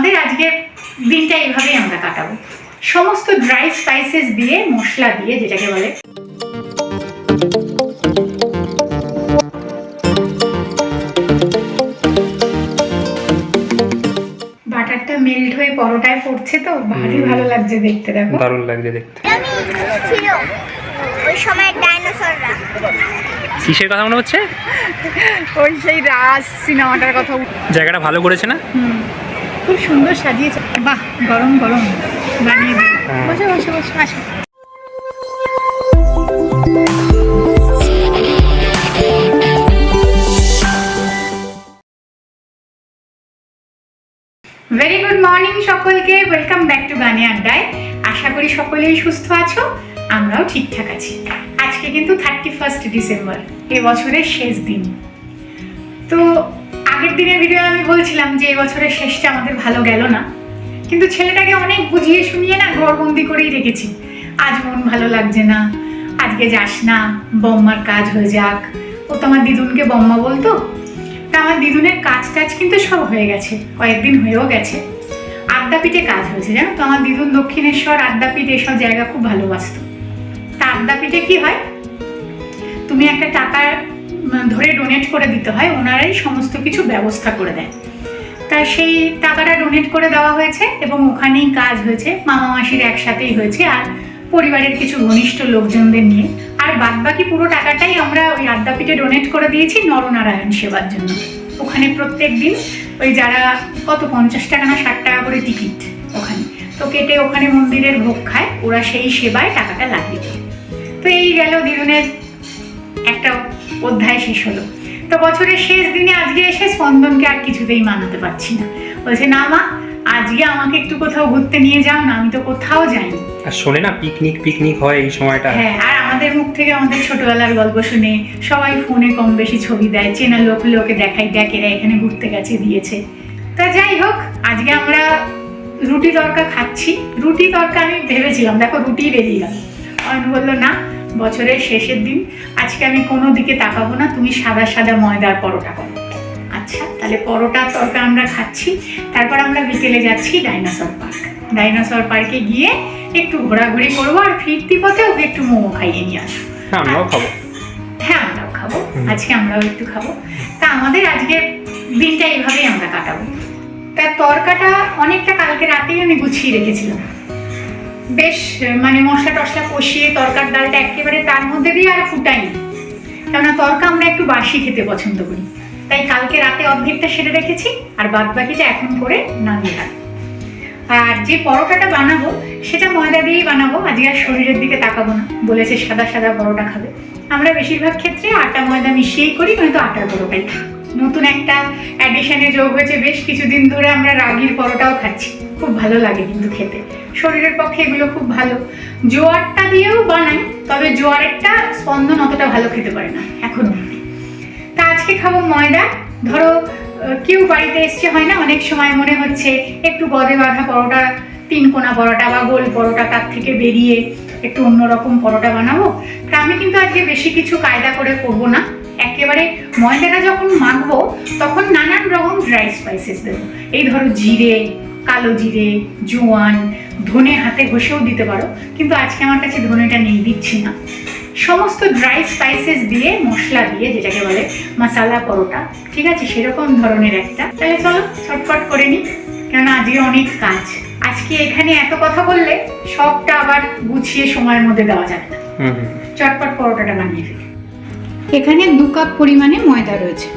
আমাদের আজকের দিনটা এইভাবেই আমরা কাটাবো, সমস্ত ড্রাই স্পাইসেস দিয়ে, মশলা দিয়ে, যেটাকে বলে। বাটারটা মেল্ট হয়ে পরোটায় পড়ছে তো ভারী ভালো লাগছে দেখতে। দেখো দারুণ লাগছে দেখতে। ওই সময় ডাইনোসররা কিসের কথা মনে হচ্ছে? ওই সেই রাজ সিনেমাটার কথা। জায়গাটা ভালো করেছে না? খুব সুন্দর সাজিয়েছে। বাহ, গরম গরম বানিয়ে দিই। বসে বসে বসে আসো। ভেরি গুড মর্নিং সকলকে, ওয়েলকাম ব্যাক টু গানে আড্ডায়। আশা করি সকলেই সুস্থ আছো, আমরাও ঠিকঠাক আছি। আজকে কিন্তু 31 ডিসেম্বর, এবছরের শেষ দিন। তো আগের দিনের ভিডিও আমি বলছিলাম যে এবছরের শেষটা আমাদের ভালো গেল না, কিন্তু ছেলেটাকে অনেক বুঝিয়ে শুনিয়ে না ঘরবন্দি করেই রেখেছি। আজ মন ভালো লাগছে না, আজকে যাস না, বম্মার কাজ হয়ে যাক। ও তো আমার দিদুনকে বম্মা বলতো। তা আমার দিদুনের কাজ টাজ কিন্তু সব হয়ে গেছে, কয়েকদিন হয়েও গেছে। আদ্যাপীঠে কাজ হয়েছে, জানো তো। আমার দিদুন দক্ষিণেশ্বর, আদ্যাপীঠ এসব জায়গা খুব ভালোবাসত। তা আদ্যাপীঠে কি হয়, তুমি একটা টাকা ধরে ডোনেট করে দিতে হয়, ওনারাই সমস্ত কিছু ব্যবস্থা করে দেয়। তা সেই টাকাটা ডোনেট করে দেওয়া হয়েছে এবং ওখানেই কাজ হয়েছে। মামা মাসির একসাথেই হয়েছে, আর পরিবারের কিছু ঘনিষ্ঠ লোকজনদের নিয়ে। আর বাদবাকি পুরো টাকাটাই আমরা ওই আদ্যাপীঠে ডোনেট করে দিয়েছি নরনারায়ণ সেবার জন্য। ওখানে প্রত্যেক দিন ওই যারা কত 50 টাকা না 60 টাকা করে টিকিট ওখানে তো কেটে ওখানে মন্দিরের ভোগ খায়, ওরা সেই সেবায় টাকাটা লাগিয়ে দেয়। তো এই গেল দিদুনের একটা অধ্যায় শেষ হলো। তো বছরের শেষ দিনে আজকে এসে স্পন্দনকে আর কিছুতেই মানাতে পারছি না। বলছে, না মা, আজকে আমাকে একটু কোথাও ঘুরতে নিয়ে যাও না, আমি তো কোথাও যাইনি। আর শোনে না, পিকনিক হয় এই সময়টা। হ্যাঁ, আর আমাদের মুখ থেকে আমাদের ছোটবেলার গল্প শুনে সবাই ফোনে কম বেশি ছবি দেয়, চেনা লোকে দেখাই, দেখ এরা এখানে ঘুরতে গেছে, দিয়েছে। তা যাই হোক, আজকে আমরা রুটি তরকা খাচ্ছি। রুটি তরকা আমি ভেবেছিলাম, দেখো রুটি বেরিয়ে গেল। অয়ন বললো, না, বছরের শেষের দিন, আজকে আমি কোনো দিকে তাকাবো না, তুমি সাদা সাদা ময়দার পরোটা করো। আচ্ছা, তাহলে পরোটার তরকা আমরা খাচ্ছি। তারপর আমরা বিকেলে যাচ্ছি ডাইনোসর পার্ক। ডাইনোসর পার্কে গিয়ে একটু ঘোরাঘুরি করবো, আর ফিরতি পথে ওকে একটু মোমো খাইয়ে নিয়ে আসবো। আমরাও খাবো। হ্যাঁ, আমরাও খাবো, আজকে আমরাও একটু খাবো। তা আমাদের আজকের দিনটা এইভাবেই আমরা কাটাবো। তার তরকাটা অনেকটা কালকে রাতেই আমি গুছিয়ে রেখেছিলাম, বেশ মানে মশলা টশলা কষিয়ে তরকার ডালটা একেবারে তার মধ্যে দিয়ে আর ফুটাইনি, কেননা তরকা আমরা একটু বাসি খেতে পছন্দ করি। তাই কালকে রাতে অর্ধেকটা সেরে রেখেছি, আর বাদ বাকিটা এখন করে নামিয়ে রাখবো। আর যে পরোটাটা বানাবো সেটা ময়দা দিয়েই বানাবো, আজকে আর শরীরের দিকে তাকাবো না। বলেছে সাদা সাদা পরোটা খাবে। আমরা বেশিরভাগ ক্ষেত্রে আটা ময়দা মিশিয়েই করি, নয়তো আটার পরোটাই খাই। নতুন একটা অ্যাডিশনে যোগ হয়েছে, বেশ কিছুদিন ধরে আমরা রাগির পরোটাও খাচ্ছি। খুব ভালো লাগে কিন্তু খেতে, শরীরের পক্ষে এগুলো খুব ভালো। জোয়ারটা দিয়েও বানাই, তবে জোয়ারেরটা স্পন্দন অতটা ভালো খেতে পারে না এখন অবধি। তা আজকে খাবো ময়দা। ধরো কেউ বাড়িতে এসছে, হয় না অনেক সময় মনে হচ্ছে একটু গদে বাঁধা পরোটা, 3 কোনা পরোটা বা গোল পরোটা, তার থেকে বেরিয়ে একটু অন্যরকম পরোটা বানাবো। তা আমি কিন্তু আজকে বেশি কিছু কায়দা করে করবো না, একেবারে ময়দাটা যখন মাখবো তখন নানান রকম ড্রাই স্পাইসেস দেবো। এই ধরো জিরে, কালো জিরে, জোয়ান, ধনে হাতে ঘষেও দিতে পারো, কিন্তু আজকে আমার কাছে ধনেটা নেই, দিচ্ছি না। সমস্ত ড্রাই স্পাইসেস দিয়ে, মশলা দিয়ে, যেটাকে বলে মশালা পরোটা, ঠিক আছে, সেরকম ধরনের একটা। তাহলে চলো ছটফট করে নিই, কেননা আজকে অনেক কাজ। আজকে এখানে এত কথা বললে সবটা আবার গুছিয়ে সময়ের মধ্যে দেওয়া যাবে না। চটপট পরোটাটা বানিয়ে ফেলি। এখানে 2 কাপ পরিমাণে ময়দা রয়েছে,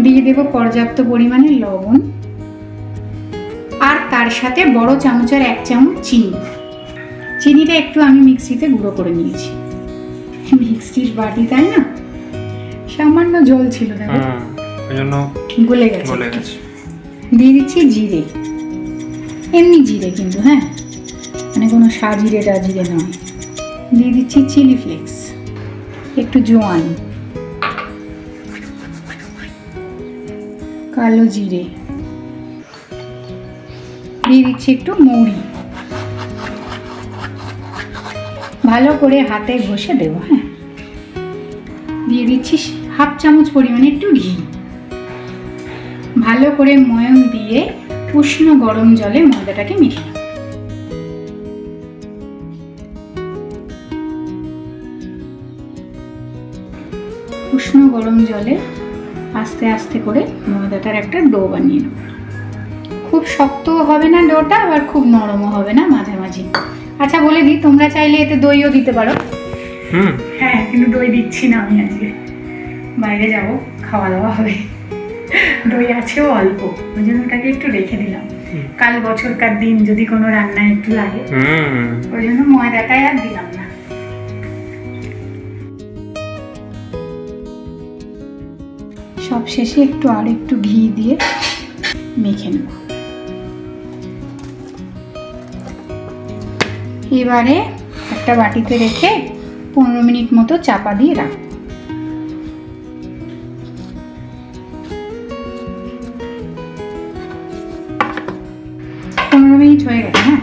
দিয়ে দেবো পর্যাপ্ত পরিমাণে লবণ, আর তার সাথে বড় চামচের 1 চামচ চিনি। চিনিটা একটু আমি মিক্সিতে গুঁড়ো করে নিয়েছি, মিক্সির বাটি, তাই না, সামান্য জল ছিল, দেখো গলে গেছে। দিয়ে দিচ্ছি জিরে, এমনি জিরে কিন্তু, হ্যাঁ, মানে কোনো সাজিরে টাজিরে নয়। দিয়ে দিচ্ছি চিলি ফ্লেক্স, একটু জোয়ান, কালো জিরে, দিয়ে দিচ্ছি একটু মৌরি। ভালো করে হাতে ঘষে দেবো। হ্যাঁ, দিয়ে দিচ্ছি 1/2 চামচ পরিমাণে একটু ঘি। ভালো করে ময়ম দিয়ে উষ্ণ গরম জলে ময়দাটাকে মেখে নেব। উষ্ণ গরম জলে আস্তে আস্তে করে ময়দাটার একটা ডো বানিয়ে নেব। খুব শক্তও হবে না ডোটা, আবার খুব নরমও হবে না, মাঝামাঝি। আচ্ছা বলে দিই, তোমরা চাইলে এতে দইও দিতে পারো। হ্যাঁ, কিন্তু দই দিচ্ছি না আমি আজকে, বাইরে যাব, খাওয়া দাওয়া হবে, দই আছেও অল্প, ওই জন্য ওটাকে একটু রেখে দিলাম। কাল বছরকার দিন যদি কোনো রান্নায় একটু লাগে, ওই জন্য ময়দাটাই আর দিলাম না। সব শেষে আর একটু ঘি দিয়ে মেখে নেব। এবারে একটা বাটিতে রেখে 15 মিনিট মতো চাপা দিয়ে রাখবো। 15 মিনিট হয়ে গেছে। হ্যাঁ,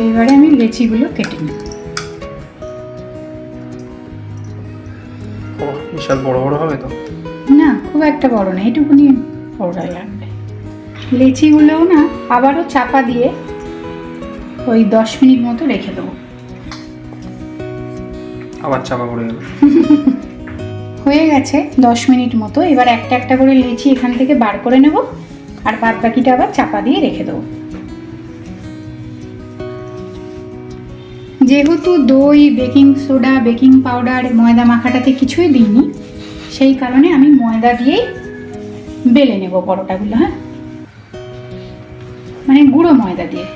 এইবারে আমি লেচিগুলো কেটে নেব। বিশাল বড় বড় হবে তো? না, খুব একটা বড় না, এটুকুনি বড়াই লাগবে। লেচিগুলোও না আবারও চাপা দিয়ে ওই 10 মিনিট মতো রেখে দেবো। আবার চাপা পড়ে গেল। হয়ে গেছে 10 মিনিট মতো। এবার একটা একটা করে লেচি এখান থেকে বার করে নেব, আর বাদ বাকিটা আবার চাপা দিয়ে রেখে দেবো। যেহেতু দই, বেকিং সোডা, বেকিং পাউডার, ময়দা মাখাটাতে কিছুই দিইনি, সেই কারণে আমি ময়দা দিয়েই বেলে নেব পরোটাগুলো। হ্যাঁ, মানে গুঁড়ো ময়দা দিয়ে।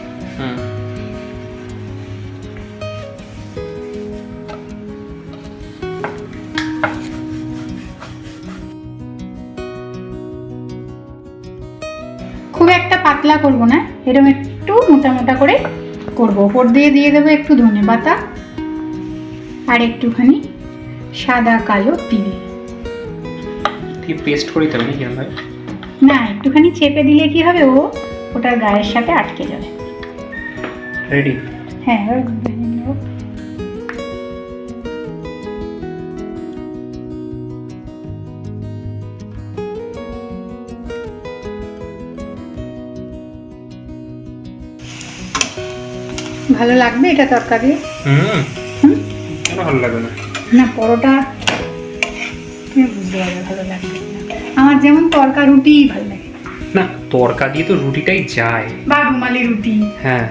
খুব একটা পাতলা করব না, এরকম একটু মোটা মোটা করে করব। ওপর দিয়ে দিয়ে দেবো একটু ধনেপাতা আর একটুখানি সাদা কালো তিল। কি পেস্ট করে দিতে হবে নাকি ভাই? না, একটুখানি চেপে দিলে কি হবে, ওটার গায়ের সাথে আটকে যাবে। রেডি? হ্যাঁ, এবার ভেজে নেব। ভালো লাগবে এটা তরকারি? কেন ভালো লাগবে না? না, পরোটা তুমি বুঝতে পারবে ভালো লাগবে না। আমার যেমন তরকা রুটিই ভালো লাগে। না, তরকা দিয়ে তো রুটিটাই যায়। বা রুমালি রুটি। হ্যাঁ।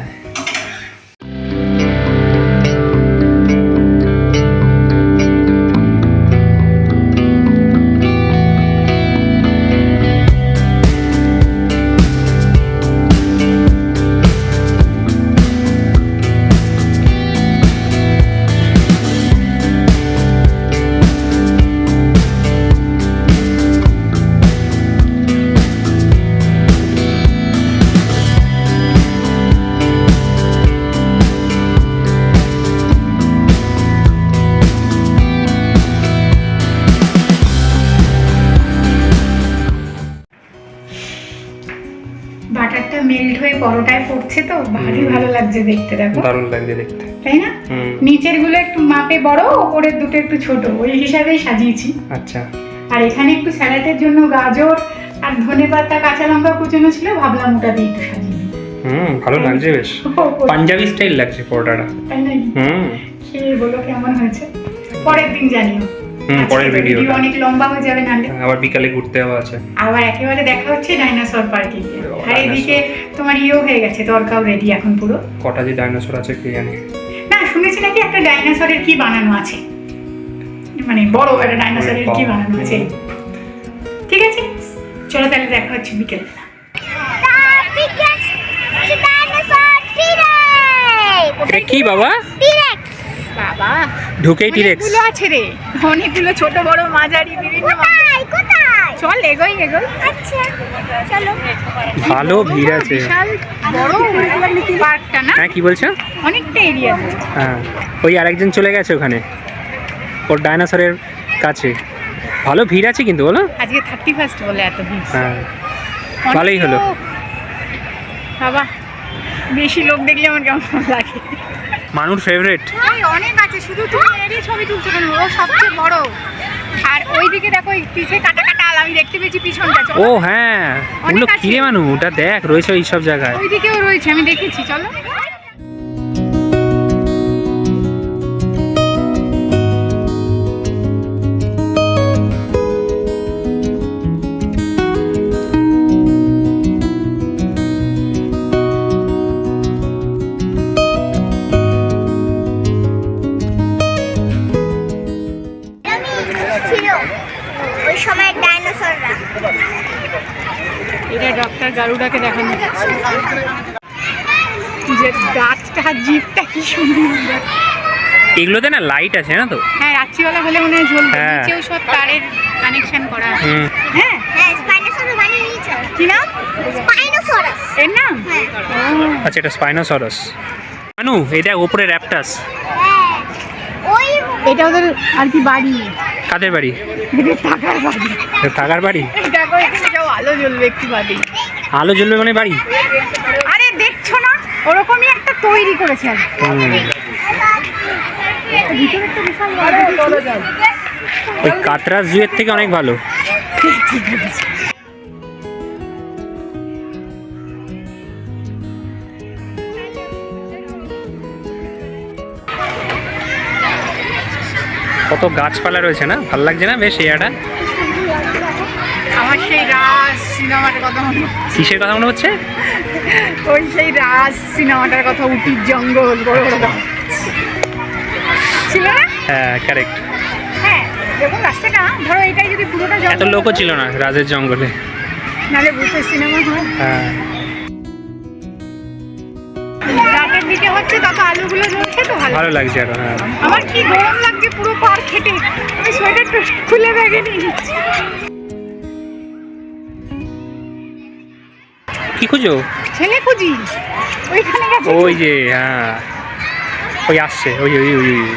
বাটারটা মেল্ট হয়ে পরোটায় পড়ছে তো ভারী ভালো লাগছে দেখতে। দেখো, দারুণ লাগছে দেখতে, তাই না? নিচের গুলো একটু মাপে বড়, ওপরের দুটো একটু ছোট, ওই হিসাবেই সাজিয়েছি। আচ্ছা। আর এখানে একটু স্যালাডের জন্য গাজর আর ধনেপাতা, কাঁচা লঙ্কা কুচানো ছিল, ভাবলাম ওটা দিয়ে একটু সাজিয়ে দিই। ভালো লাগছে বেশ, পাঞ্জাবি স্টাইল লাগছে পরোটাটা। তাই নাকি? খেয়ে বলো কেমন হয়েছে, পরের দিন জানিও। পরের ভিডিও অনেক লম্বা হয়ে যাবে, নাহলে আবার বিকালে ঘুরতে যাওয়া আছে। আবার একেবারে দেখা হচ্ছে ডাইনোসর পার্কে গিয়ে। আর এদিকে তোমার ইয়েও হয়ে গেছে, তরকাও রেডি এখন পুরো। কটা যে ডাইনোসর আছে কে জানে। না, শুনেছি নাকি একটা ডাইনোসরের কি বানানো আছে, মানে বড় একটা ডাইনোসরের কি বানানো আছে। ঠিক আছে, চলো তাহলে দেখা হচ্ছে বিকেলবেলা। এটা কি বাবা? বাবা, ঢুকেই টিরেক্স গুলো আছে রে, অনেকগুলো ছোট বড় মাঝারি বিভিন্ন। কোথায়? চল এগোই। আচ্ছা চলো। ভালো ভিড় আছে, বিশাল বড় পার্কটা না? হ্যাঁ, কি বলছো? অনেকটা এরিয়া। হ্যাঁ, ওই আরেকজন চলে গেছে ওখানে, ওর ডাইনোসরের কাছে। ভালো ভিড় আছে কিন্তু, বলো? আজকে 31st বলে এত ভিড়। হ্যাঁ, ভালোই হলো। বাবা, বেশি লোক দেখলে আমার কেমন লাগে। মানুর ফেভারিট অনেক আছে, শুধু তুমি এরই ছবি তুলছো কেন? ও সবচেয়ে বড়। আর ওইদিকে দেখো, পিছে কাটা কাটা আলাম ওই দেখতে পেয়েছি পিছনটা, চলো। ও হ্যাঁ, ওগুলো অনেক আছে। কিরে মানু, ওটা দেখ রয়েছে ওই সব জায়গায়। ওইদিকেও রয়েছে, আমি দেখেছি, চলো। ছিল ওই সময় ডাইনোসররা। এটা ডক্টর গারুডাকে দেখানো যে গাছটা জিপটা কি সুন্দর। এগুলোতে না লাইট আছে না তো? হ্যাঁ, রাত্রিবেলা হলে মনে হয় জ্বলবে। হ্যাঁ। নিচেও সব তারের কানেকশন করা আছে। হুম। হ্যাঁ, হ্যাঁ, স্পাইনোসরস বানিয়ে নিয়েছে। কি নাম স্পাইনোসরস। এর নাম? হ্যাঁ। ও, আচ্ছা, এটা স্পাইনোসরস। মানু এটা ওপরে র্যাপটাস। হ্যাঁ, ওই এটা ওদের আর কি বাড়ি, কাদের বাড়ি? এদের থাকার বাড়ি। এটা থাকার বাড়ি? দেখো এখানে যাও, আলো জ্বলবে একটু বাদে। আলো জ্বলবে মানে বাড়ি? আরে দেখছো না, ওরকমই একটা তৈরি করেছে আর কি। হুম। ভিতরে একটা বিশাল বাড়ি দিয়েছে। ওই কাতরাস জুয়ের থেকে অনেক ভালো। কত গাছপালা রয়েছে না, ভালো লাগছে না বেশ এরিয়াটা? আমার সেই রাজ সিনেমাটার কথা মনে হচ্ছে। কিসের কথা মনে হচ্ছে? ওই সেই রাজ সিনেমাটার কথা, উটির জঙ্গল, বড় বড় গাছ ছিল না? হ্যাঁ, কারেক্ট। হ্যাঁ, দেখুন রাস্তাটা, ধরো এটাই যদি পুরোটা এত জঙ্গল লোকও ছিল না রাজের জঙ্গলে। নাহলে ভূতের সিনেমা হয়। হ্যাঁ। রাতের দিকে হচ্ছে তত আলুগুলো জ্বলছে তো ভালো। ভালো লাগছে আরো। হ্যাঁ। আমার কি গরম লাগছে পুরো পার খেটে, আমি সোয়েটারটা খুলে ব্যাগে নিয়ে নিচ্ছি। কি খুঁজো? ছেলে খুঁজি, ওইখানে গেছে। ওই যে হ্যাঁ, ওই আসছে, ওই ওই ওই ওই।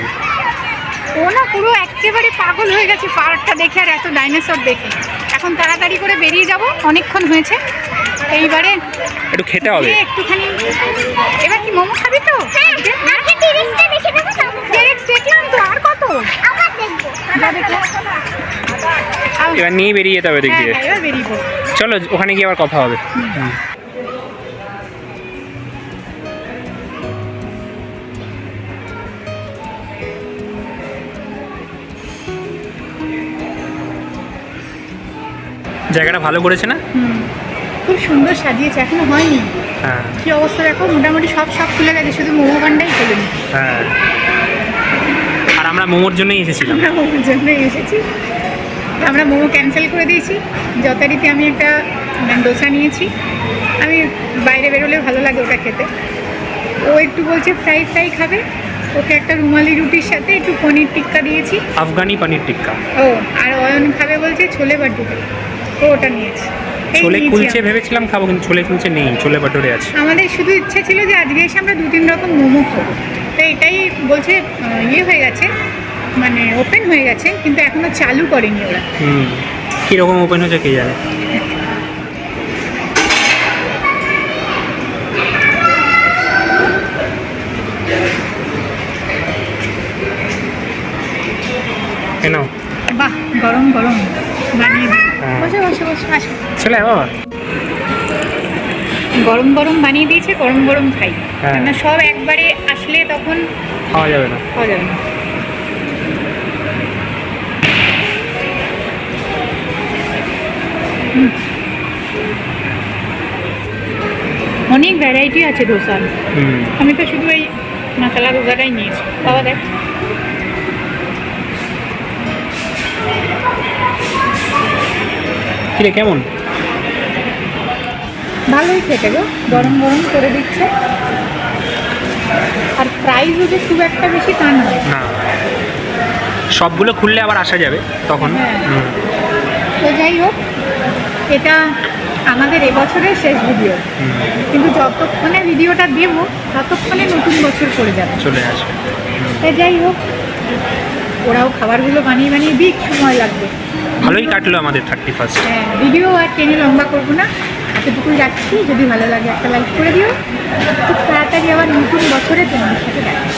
ও না পুরো একেবারে পাগল হয়ে গেছে পার্কটা দেখে আর এত ডাইনোসর দেখে। এখন তাড়াতাড়ি করে বেরিয়ে যাব, অনেকক্ষণ হয়েছে। এইবারে একটু খেতে হবে। গিয়ে একটুখানি, এবার কি মোমো খাবি তো? আগে টিরিসটা দেখে নেবো তারপর। T-Rex দেখলাম তো, আর কত? আবার দেখবো। যা দেখো। এবার নিয়ে বেরিয়ে যেতে হবে দিক হ্যাঁ, দিয়ে। হ্যাঁ, এবার বেরিয়ে পড়ো। চলো ওখানে গিয়ে আবার কথা হবে। হুম। জায়গাটা ভালো করেছে না? হুম, খুব সুন্দর সাজিয়েছে, এখনো হয়নি। হ্যাঁ কি অবস্থা দেখো, মোটামুটি সব খুলে গেছে, শুধু মোমো গানটাই খোলেনি। হ্যাঁ। আর আমরা মোমোর জন্যই এসেছিলাম। আমরা মোমোর জন্যই এসেছি। আমরা মোমো ক্যান্সেল করে দিয়েছি। যথারীতি আমি একটা ডোসা নিয়েছি। আমি বাইরে বেরোলে ভালো লাগে ওটা খেতে। ও একটু বলছে ফ্রাই খাবে, ওকে একটা রুমালি রুটির সাথে একটু পনির টিক্কা দিয়েছি। আফগানি পনির টিক্কা। ও, আর অয়ন খাবে বলছে ছোলে বাটুরে, ও ওটা নিয়েছে। এই ছোলে নিয়েছি কুলচে আমরা। ভেবেছিলাম খাবো, কিন্তু ছোলে কুলচে নেই, ছোলে বাটুরে আছে। আমাদের শুধু ইচ্ছে ছিল যে আজকে এসে আমরা 2-3 রকম মোমো খাবো। তো এটাই বলছে ইয়ে হয়ে গেছে, মানে ওপেন হয়ে গেছে, কিন্তু এখনো চালু করেনি ওরা। হুম, কীরকম ওপেন হয়েছে কে জানে। কেন? বাহ, গরম গরম বানিয়ে দিই। হ্যাঁ। বসে বসে বসে আসো। চলে বাবা। গরম গরম বানিয়ে দিয়েছে, গরম গরম খাই। হ্যাঁ। কেননা সব একবারে আসলে তখন খাওয়া যাবে না। খাওয়া যাবে না। অনেক ভ্যারাইটি আছে ডোসার। হুম। আমি তো শুধু এই মশলা ডোসাটাই নিয়েছি। বাবা দেখ, কিরে কেমন? ভালোই খেতে গো, গরম গরম করে দিচ্ছে। আর প্রাইসও যে খুব একটা বেশি তা নয়। না, সবগুলো খুললে আবার আসা যাবে তখন। হ্যাঁ। হুম। তো যাই হোক, এটা আমাদের এবছরের শেষ ভিডিও। হুম, কিন্তু যতক্ষণে ভিডিওটা দেব ততক্ষণে নতুন বছর পড়ে যাবে। চলে আসবে। তো যাই হোক, ওরাও খাবারগুলো বানিয়ে বানিয়ে দিক, সময় লাগবে। ভালোই কাটলো আমাদের 31st। হ্যাঁ, ভিডিও আর টেনে লম্বা করবো না, এতটুকুই রাখছি। যদি ভালো লাগে একটা লাইক করে দিও। খুব তাড়াতাড়ি আবার নতুন বছরে তোমাদের সাথে দেখা হবে।